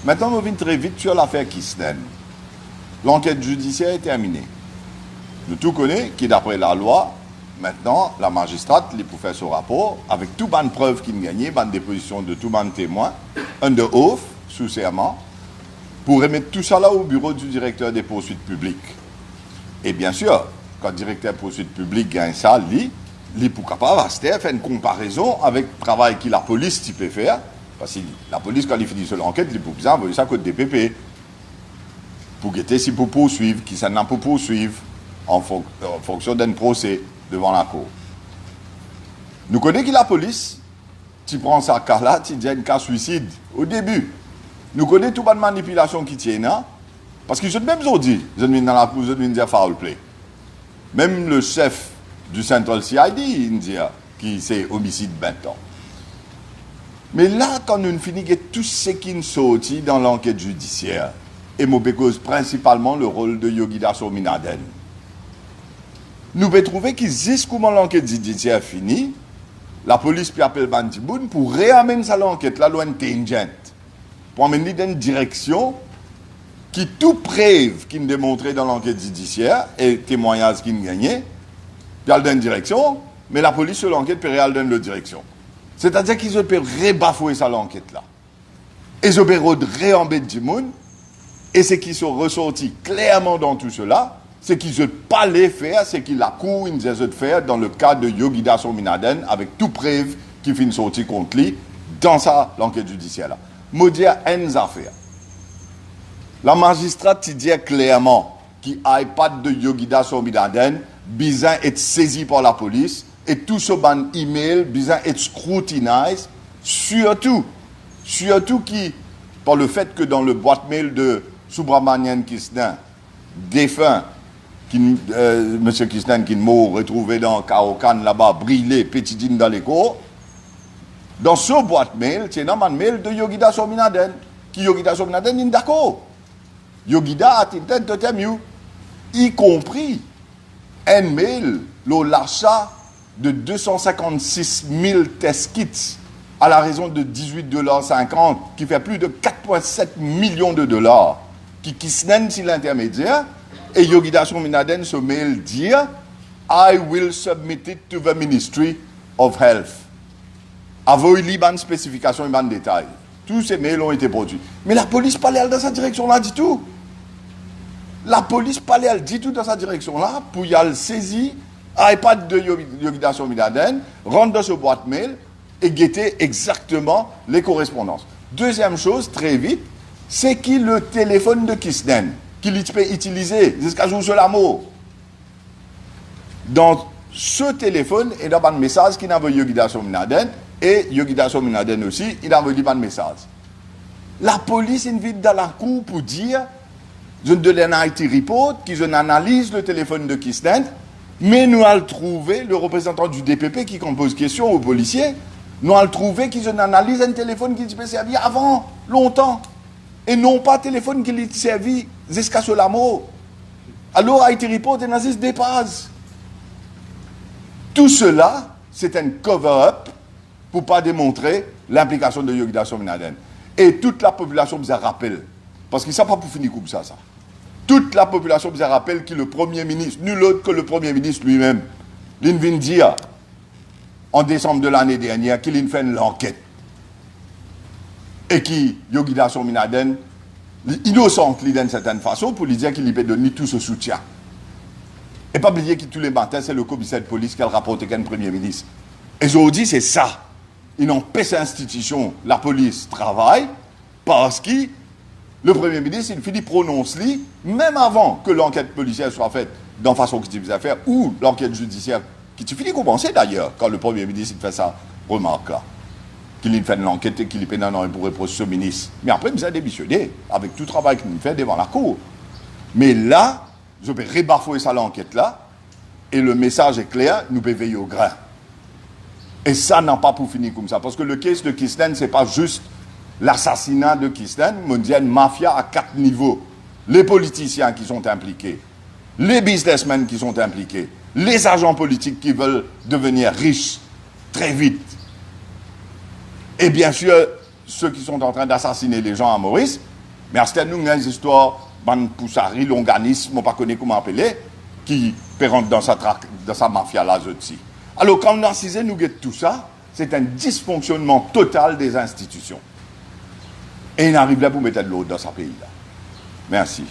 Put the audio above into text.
Maintenant, on revient très vite sur l'affaire Kisnen. L'enquête judiciaire est terminée. Nous tout connaissons qui, d'après la loi, maintenant, la magistrate, il pour faire ce rapport, avec toute bonne preuve qu'il gagnait, bonne déposition de tout bon témoin, under oath, sous serment, pour remettre tout ça là au bureau du directeur des poursuites publiques. Et bien sûr, quand le directeur des poursuites publiques gagne ça, il pour capable de faire une comparaison avec le travail que la police peut faire. Parce que la police, quand il finit sur l'enquête, il peut bien envoyer ça côté DPP. Pour guetter si pour poursuivre, qui ça n'a pas poursuivre, en fonction d'un procès devant la cour. Nous connaissons que la police, tu prends ça cas là, tu dis un cas suicide au début. Nous connaissons toute la manipulation qui tient là, parce qu'ils sont même dit, ils viennent dans la cour, ils viennent dire foul play. Même le chef du Central CID, il dit qui c'est homicide 20 ans. Mais là, quand nous finissons tout ce qui nous sortit dans l'enquête judiciaire, et nous cause principalement le rôle de Yogida Sominaden, nous pouvons trouver que jusqu'à l'enquête judiciaire finie, la police peut appeler Bantiboun pour réamener ça l'enquête, la loi tangente, pour amener dans une direction qui tout preuve qui nous démontrait dans l'enquête judiciaire et témoignages qui nous gagnaient, puis elle donne une direction, mais la police sur l'enquête peut réellement donner l'autre direction. C'est-à-dire qu'ils peuvent rebafouer ça l'enquête là. Et ils peuvent réembêter du monde, et ce qui sont ressortis clairement dans tout cela, c'est qu'ils ne peuvent pas les faire, c'est qu'ils la cour ils de faire dans le cas de Yogida Sominaden, avec tout preuve qui finit sortir contre lui dans ça l'enquête judiciaire là. Maudia une affaire. La magistrate dit clairement qu'il iPad de Yogida Sominaden besoin être saisi par la police et tout ce ban email besoin être scrutinisé, surtout qui par le fait que dans le boîte mail de Subramanian Kisnen, défunt, monsieur Kisnen qui est mort, retrouvé dans Kaokan là-bas, brûlé, pétidine dans les cours, dans ce boîte mail, c'est un mail de Yogida Sominaden, qui Yogida Sominaden est d'accord. Yogida a tinté de mieux, y compris un mail, l'achat de 256 000 test kits à la raison de 18,50 $, qui fait plus de 4,7 millions de dollars, qui Kisnen si l'intermédiaire, et Yogida Sominaden se mail dire I will submit it to the Ministry of Health. Avec une spécification et un détail. Tous ces mails ont été produits. Mais la police parlait dans cette direction-là du tout. La police parlait du tout dans cette direction-là pour y aller saisir iPad de Yogida Sominaden, rentre dans ce boîte mail et guetter exactement les correspondances. Deuxième chose, très vite, c'est qui le téléphone de Kisnen, qu'il peut utiliser jusqu'à jour sur l'amour. Dans ce téléphone, il y a un message qui n'a pas Yogida Sominaden, et Yogida Sominaden aussi, il a envoyé un message. La police invite dans la cour pour dire, je donne un IT report, qu'ils analysent le téléphone de Kisnen, mais nous allons trouver, le représentant du DPP qui compose question aux policiers, nous allons trouver qu'ils analysent un téléphone qui peut servir avant, longtemps, et non pas un téléphone qui est servi jusqu'à ce l'amour. Alors, IT report analyse dépasse. Tout cela, c'est un cover-up pour ne pas démontrer l'implication de Yogida Sominaden. Et toute la population vous rappelle, parce que ça ne va pas pour finir comme ça. Toute la population vous rappelle que le Premier ministre, nul autre que le Premier ministre lui-même, il vient dire en décembre de l'année dernière qu'il fait une enquête. Et qui, Yogida Sominaden, innocent d'une certaine façon, pour lui dire qu'il lui peut donner tout ce soutien. Et pas oublier que tous les matins, c'est le commissaire de police qui a rapporté qu'un Premier ministre. Et aujourd'hui, c'est ça. Ils n'ont pas cette institution, la police travaille, parce que le Premier ministre, il finit prononce-lui, même avant que l'enquête policière soit faite dans façon que tu veux faire, ou l'enquête judiciaire, qui tu finis commencer d'ailleurs, quand le Premier ministre il fait sa remarque-là. Qu'il fait l'enquête et qu'il est pénal pour reprocher ce ministre. Mais après, il a démissionné, avec tout le travail qu'il fait devant la cour. Mais là, je vais rebafouer ça l'enquête-là, et le message est clair, nous devons veiller au grain. Et ça n'a pas pour finir comme ça. Parce que le case de Kisnen, ce n'est pas juste l'assassinat de Kisnen, mais il y a une mafia à 4 niveaux. Les politiciens qui sont impliqués, les businessmen qui sont impliqués, les agents politiques qui veulent devenir riches très vite. Et bien sûr, ceux qui sont en train d'assassiner les gens à Maurice, Mais à ce nous, il y a des histoires, ban poussari, longanisme, on ne pas connaît comment appeler, qui rentrent dans sa mafia là aussi. Alors quand on a cisé, nous guette tout ça, c'est un dysfonctionnement total des institutions. Et il arrive là pour mettre de l'eau dans ce pays-là. Merci.